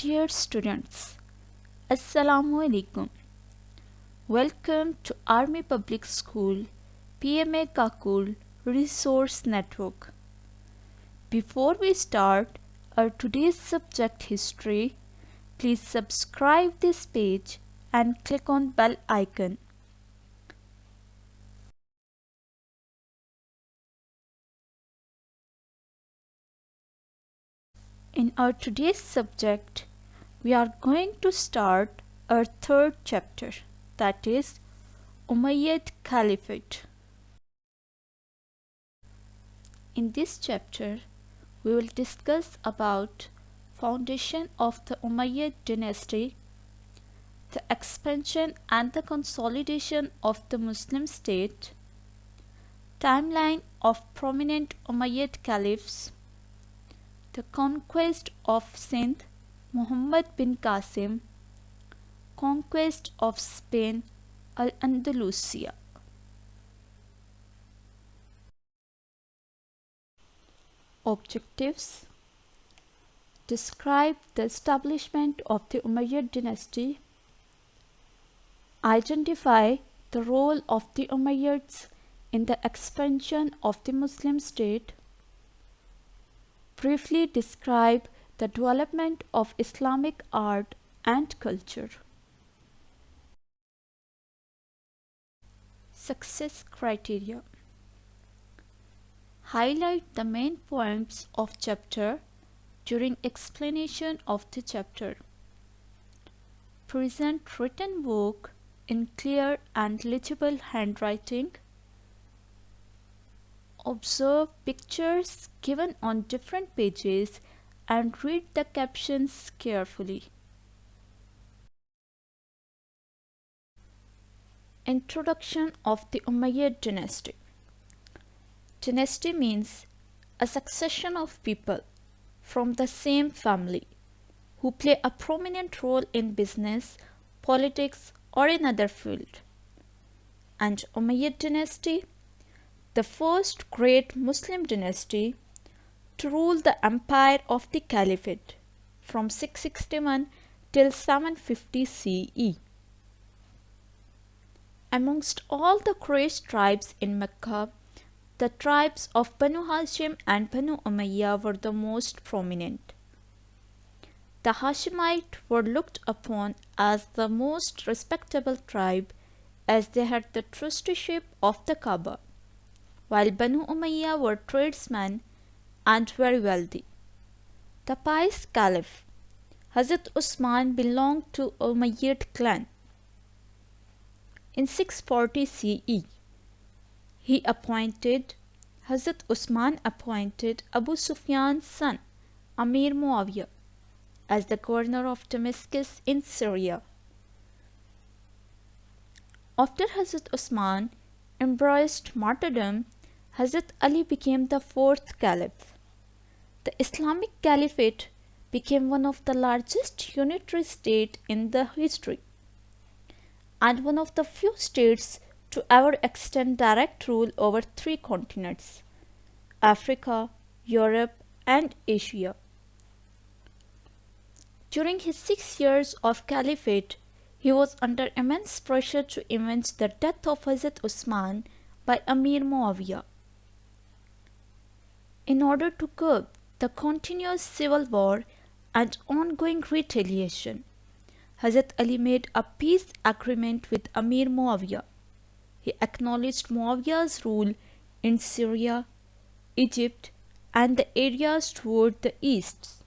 Dear students, Assalamu alaikum. Welcome to Army Public School PMA Kakul Resource Network. Before we start our today's subject history, please subscribe this page and click on bell icon. In our today's subject, we are going to start our third chapter, that is Umayyad Caliphate. In this chapter, we will discuss about foundation of the Umayyad dynasty, the expansion and the consolidation of the Muslim state, timeline of prominent Umayyad caliphs, the conquest of Sindh, Muhammad bin Qasim, conquest of Spain, Al-Andalusia. Objectives: describe the establishment of the Umayyad dynasty, identify the role of the Umayyads in the expansion of the Muslim state, briefly describe the development of Islamic art and culture. Success criteria: highlight the main points of chapter during explanation of the chapter. Present written work in clear and legible handwriting. Observe pictures given on different pages and read the captions carefully. Introduction of the Umayyad dynasty. Dynasty means a succession of people from the same family who play a prominent role in business, politics, or in other field. And Umayyad dynasty, the first great Muslim dynasty to rule the empire of the Caliphate from 661 till 750 CE. Amongst all the Quraysh tribes in Mecca, the tribes of Banu Hashim and Banu Umayyah were the most prominent. The Hashemites were looked upon as the most respectable tribe as they had the trusteeship of the Kaaba, while Banu Umayyah were tradesmen and very wealthy. The pious Caliph Hazrat Usman belonged to Umayyad clan. In 640 CE, Hazrat Usman appointed Abu Sufyan's son, Amir Muawiyah, as the governor of Damascus in Syria. After Hazrat Usman embraced martyrdom, Hazrat Ali became the fourth caliph. The Islamic Caliphate became one of the largest unitary states in the history, and one of the few states to ever extend direct rule over 3 continents: Africa, Europe, and Asia. During his 6 years of caliphate, he was under immense pressure to avenge the death of Hazrat Usman by Amir Muawiyah. In order to curb the continuous civil war and ongoing retaliation, Hazrat Ali made a peace agreement with Amir Muawiyah. He acknowledged Muawiyah's rule in Syria, Egypt, and the areas toward the east.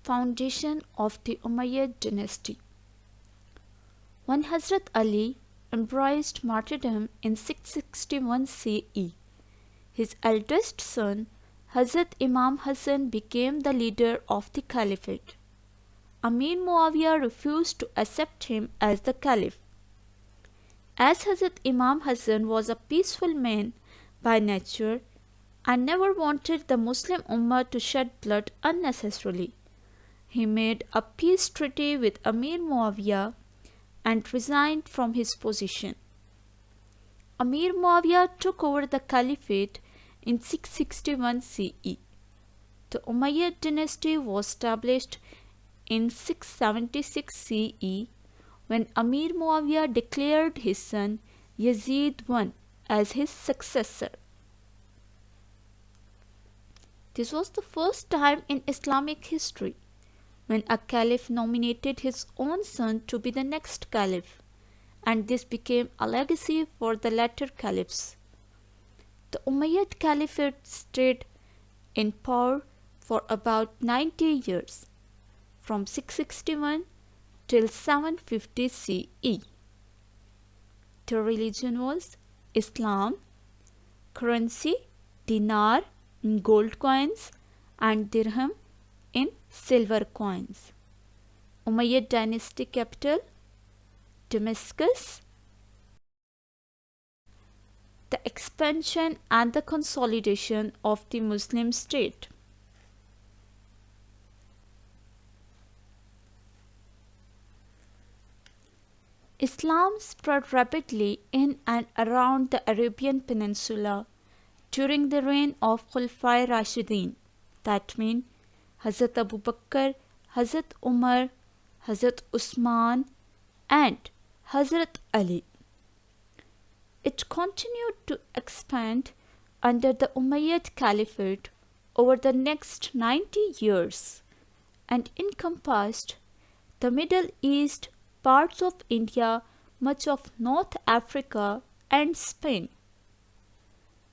Foundation of the Umayyad dynasty. When Hazrat Ali embraced martyrdom in 661 CE, his eldest son, Hazrat Imam Hassan, became the leader of the caliphate. Amir Muawiyah refused to accept him as the caliph. As Hazrat Imam Hassan was a peaceful man by nature and never wanted the Muslim Ummah to shed blood unnecessarily, he made a peace treaty with Amir Muawiyah and resigned from his position. Amir Muawiyah took over the caliphate in 661 CE. The Umayyad dynasty was established in 676 CE when Amir Muawiyah declared his son Yazid I as his successor. This was the first time in Islamic history when a caliph nominated his own son to be the next caliph, and this became a legacy for the later caliphs. The Umayyad Caliphate stayed in power for about 90 years, from 661 till 750 CE. The religion was Islam, currency dinar in gold coins and dirham in silver coins. Umayyad dynasty capital Damascus. The expansion and the consolidation of the Muslim state. Islam spread rapidly in and around the Arabian Peninsula during the reign of Caliphs Rashidin, that means Hazrat Abu Bakr, Hazrat Umar, Hazrat Usman, and Hazrat Ali. It continued to expand under the Umayyad Caliphate over the next 90 years and encompassed the Middle East, parts of India, much of North Africa, and Spain.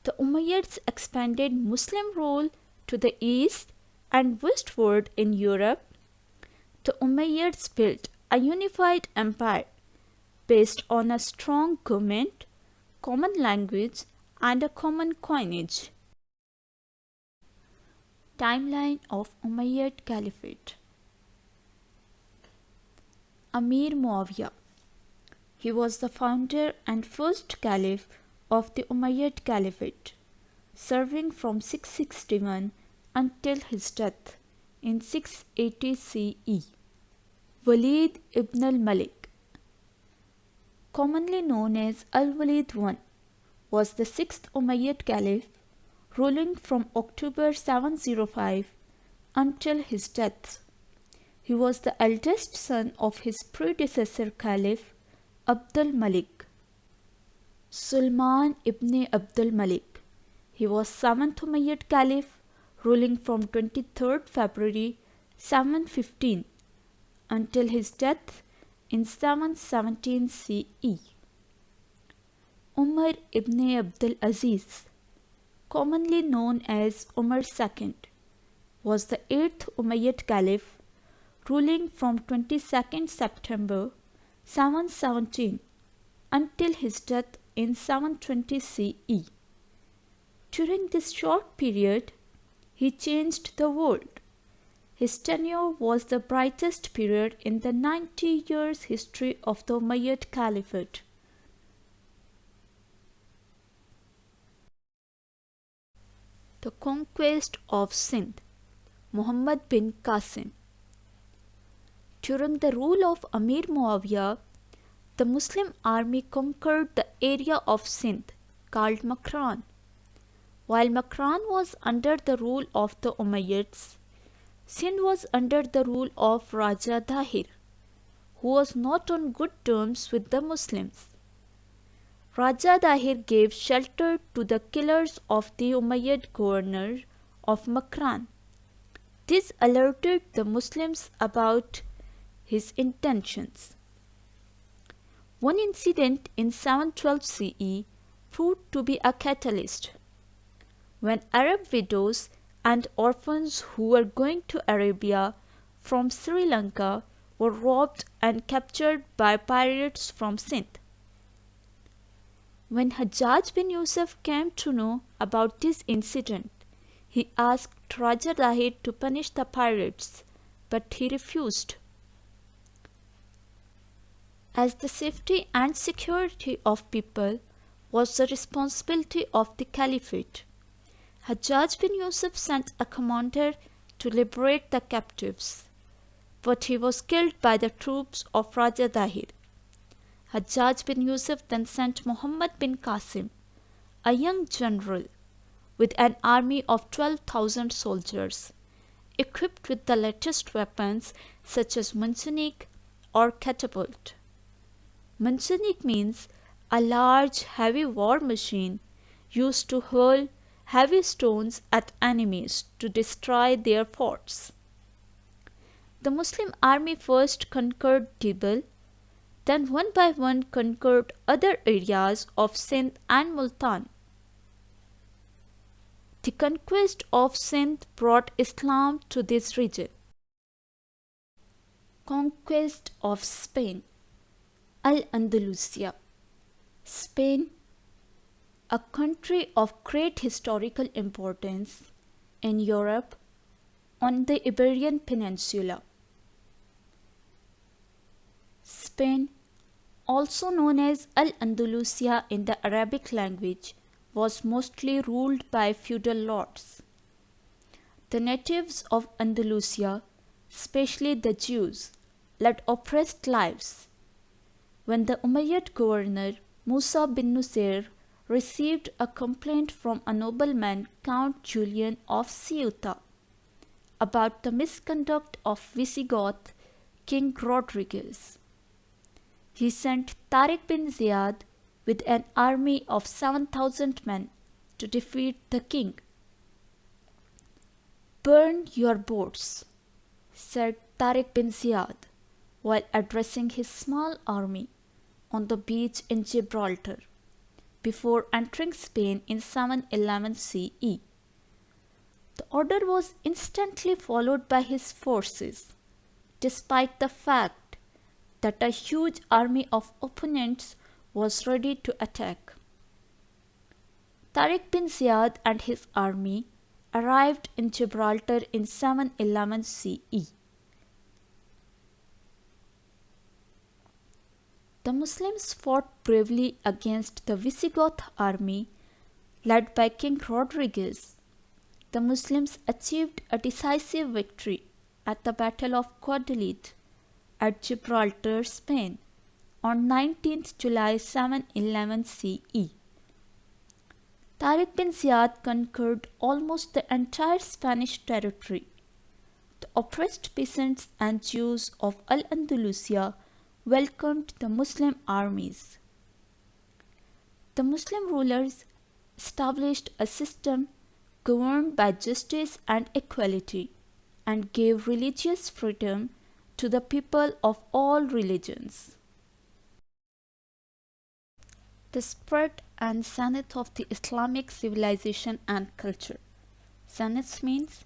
The Umayyads expanded Muslim rule to the east and westward in Europe. The Umayyads built a unified empire based on a strong government, common language, and a common coinage. Timeline of Umayyad Caliphate. Amir Muawiyah. He was the founder and first caliph of the Umayyad Caliphate, serving from 661 until his death in 680 CE. Walid ibn al-Malik, commonly known as Al-Walid I, was the sixth Umayyad caliph, ruling from October 705 until his death. He was the eldest son of his predecessor caliph Abdul Malik. Sulman ibn Abdul Malik. He was 7th Umayyad caliph, ruling from 23rd February 715 until his death in 717 CE. Umar ibn Abdul Aziz, commonly known as Umar II, was the 8th Umayyad caliph, ruling from 22nd September 717 until his death in 720 CE. During this short period, he changed the world. His tenure was the brightest period in the 90 years history of the Umayyad Caliphate. The Conquest of Sindh. Muhammad bin Qasim. During the rule of Amir Muawiyah, the Muslim army conquered the area of Sindh called Makran. While Makran was under the rule of the Umayyads, Sindh was under the rule of Raja Dahir, who was not on good terms with the Muslims. Raja Dahir gave shelter to the killers of the Umayyad governor of Makran. This alerted the Muslims about his intentions. One incident in 712 CE proved to be a catalyst. When Arab widows and orphans who were going to Arabia from Sri Lanka were robbed and captured by pirates from Sindh. When Hajjaj bin Yusuf came to know about this incident, he asked Raja Dahir to punish the pirates, but he refused. As the safety and security of people was the responsibility of the Caliphate, Hajjaj bin Yusuf sent a commander to liberate the captives, but he was killed by the troops of Raja Dahir. Hajjaj bin Yusuf then sent Muhammad bin Qasim, a young general, with an army of 12,000 soldiers equipped with the latest weapons such as manjanik or catapult. Manjanik means a large heavy war machine used to hurl heavy stones at enemies to destroy their forts. The Muslim army first conquered Tibet, then one by one conquered other areas of Sindh and Multan. The conquest of Sindh brought Islam to this region. Conquest of Spain. Al-Andalusia. Spain, a country of great historical importance in Europe on the Iberian Peninsula. Spain, also known as Al-Andalusia in the Arabic language, was mostly ruled by feudal lords. The natives of Andalusia, especially the Jews, led oppressed lives. When the Umayyad governor Musa bin Nusayr received a complaint from a nobleman, Count Julian of Ceuta, about the misconduct of Visigoth King Rodriguez, he sent Tariq bin Ziyad with an army of 7,000 men to defeat the king. "Burn your boats," said Tariq bin Ziyad while addressing his small army on the beach in Gibraltar before entering Spain in 711 CE. The order was instantly followed by his forces, despite the fact that a huge army of opponents was ready to attack. Tariq bin Ziyad and his army arrived in Gibraltar in 711 CE. The Muslims fought bravely against the Visigoth army led by King Rodriguez. The Muslims achieved a decisive victory at the Battle of Guadalete at Gibraltar, Spain, on 19th July 711 CE. Tariq bin Ziyad conquered almost the entire Spanish territory. The oppressed peasants and Jews of Al-Andalusia welcomed the Muslim armies. The Muslim rulers established a system governed by justice and equality and gave religious freedom to the people of all religions. The spread and zenith of the Islamic civilization and culture. Zenith means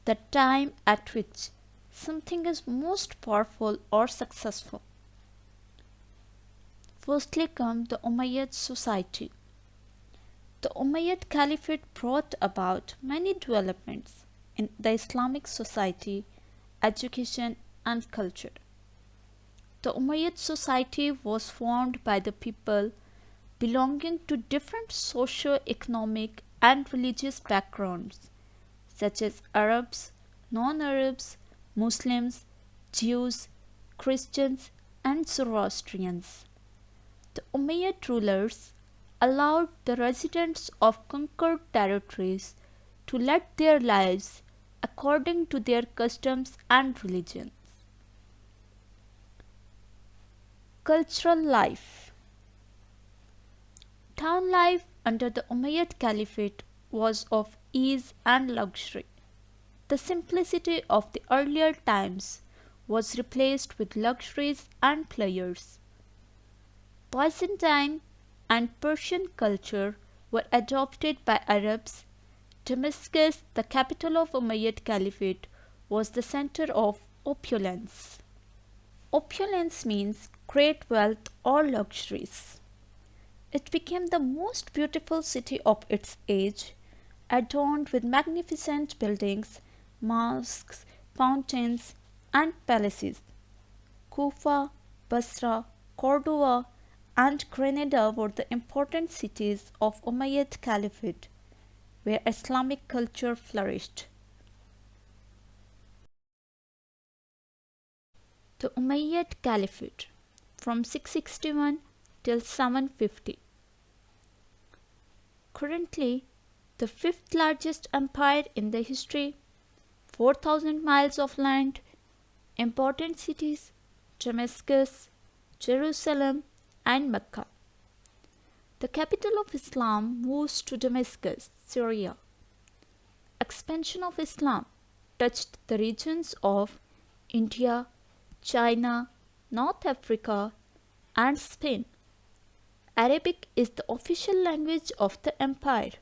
the time at which something is most powerful or successful. Firstly come the Umayyad society. The Umayyad Caliphate brought about many developments in the Islamic society, education, and culture. The Umayyad society was formed by the people belonging to different socio-economic and religious backgrounds, such as Arabs, non-Arabs, Muslims, Jews, Christians, and Zoroastrians. The Umayyad rulers allowed the residents of conquered territories to lead their lives according to their customs and religions. Cultural life. Town life under the Umayyad Caliphate was of ease and luxury. The simplicity of the earlier times was replaced with luxuries and pleasures. Byzantine and Persian culture were adopted by Arabs. Damascus, the capital of Umayyad Caliphate, was the center of opulence. Opulence means great wealth or luxuries. It became the most beautiful city of its age, adorned with magnificent buildings, mosques, fountains, and palaces. Kufa, Basra, Cordoba, and Granada were the important cities of Umayyad Caliphate, where Islamic culture flourished. The Umayyad Caliphate from 661 till 750. Currently, the fifth largest empire in the history, 4,000 miles of land, important cities, Damascus, Jerusalem, and Mecca. The capital of Islam moves to Damascus, Syria. Expansion of Islam touched the regions of India, China, North Africa, and Spain. Arabic is the official language of the empire.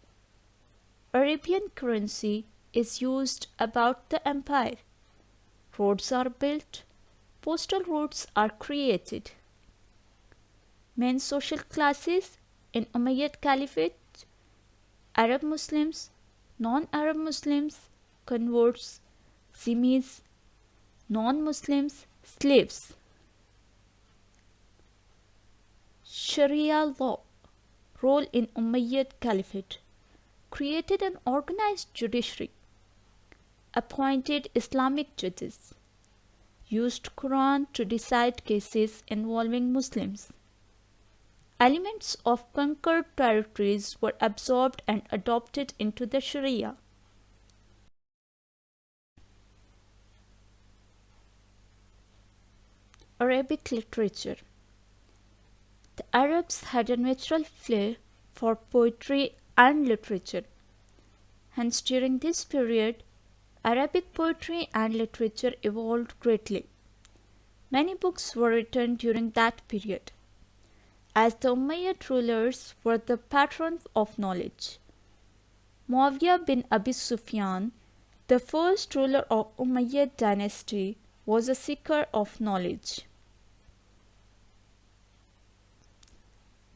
Arabian currency is used about the empire. Roads are built. Postal routes are created. Main social classes in Umayyad Caliphate: Arab Muslims, non-Arab Muslims, converts, zimmis, non-Muslims, slaves. Sharia law role in Umayyad Caliphate: created an organized judiciary, appointed Islamic judges, used Quran to decide cases involving Muslims. Elements of conquered territories were absorbed and adopted into the Sharia. Arabic literature. The Arabs had a natural flair for poetry and literature. Hence, during this period, Arabic poetry and literature evolved greatly. Many books were written during that period, as the Umayyad rulers were the patrons of knowledge. Muawiyah bin Abi Sufyan, the first ruler of Umayyad dynasty, was a seeker of knowledge.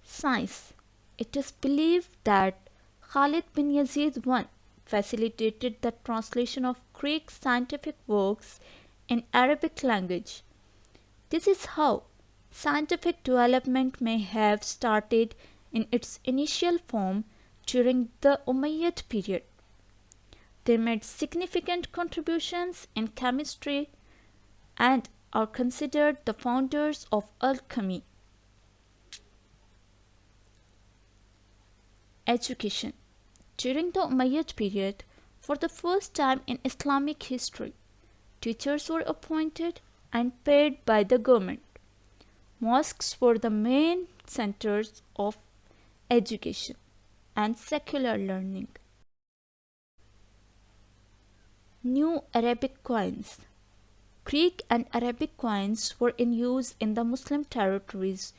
Science. It is believed that Khalid bin Yazid I facilitated the translation of Greek scientific works in Arabic language. This is how scientific development may have started in its initial form during the Umayyad period. They made significant contributions in chemistry and are considered the founders of alchemy. Education. During the Umayyad period, for the first time in Islamic history, teachers were appointed and paid by the government. Mosques were the main centers of education and secular learning. New Arabic coins. Greek and Arabic coins were in use in the Muslim territories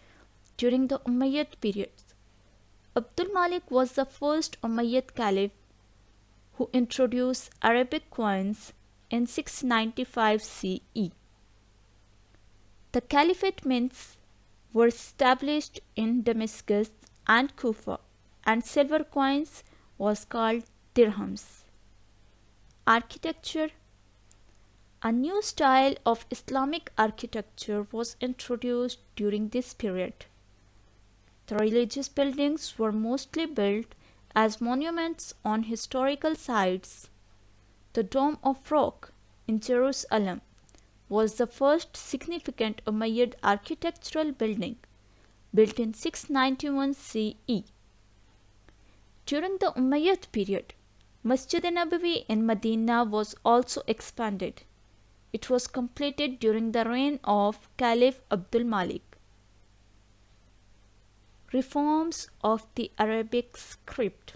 during the Umayyad period. Abdul Malik was the first Umayyad Caliph who introduced Arabic coins in 695 CE. The Caliphate mints were established in Damascus and Kufa, and silver coins was called dirhams. Architecture. A new style of Islamic architecture was introduced during this period. The religious buildings were mostly built as monuments on historical sites. The Dome of Rock in Jerusalem was the first significant Umayyad architectural building, built in 691 CE. During the Umayyad period, Masjid-e-Nabawi in Medina was also expanded. It was completed during the reign of Caliph Abdul Malik. Reforms of the Arabic script.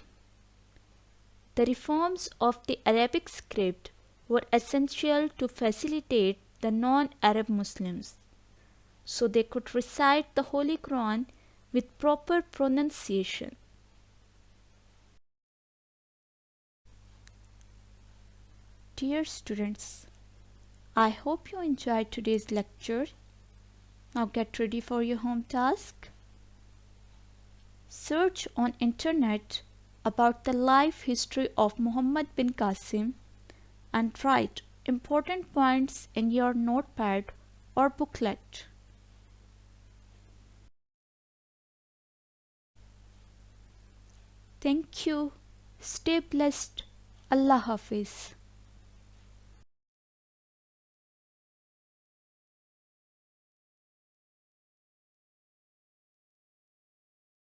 The reforms of the Arabic script were essential to facilitate the non-Arab Muslims, so they could recite the Holy Quran with proper pronunciation. Dear students, I hope you enjoyed today's lecture. Now get ready for your home task. Search on internet about the life history of Muhammad bin Qasim and write important points in your notepad or booklet. Thank you. Stay blessed. Allah Hafiz.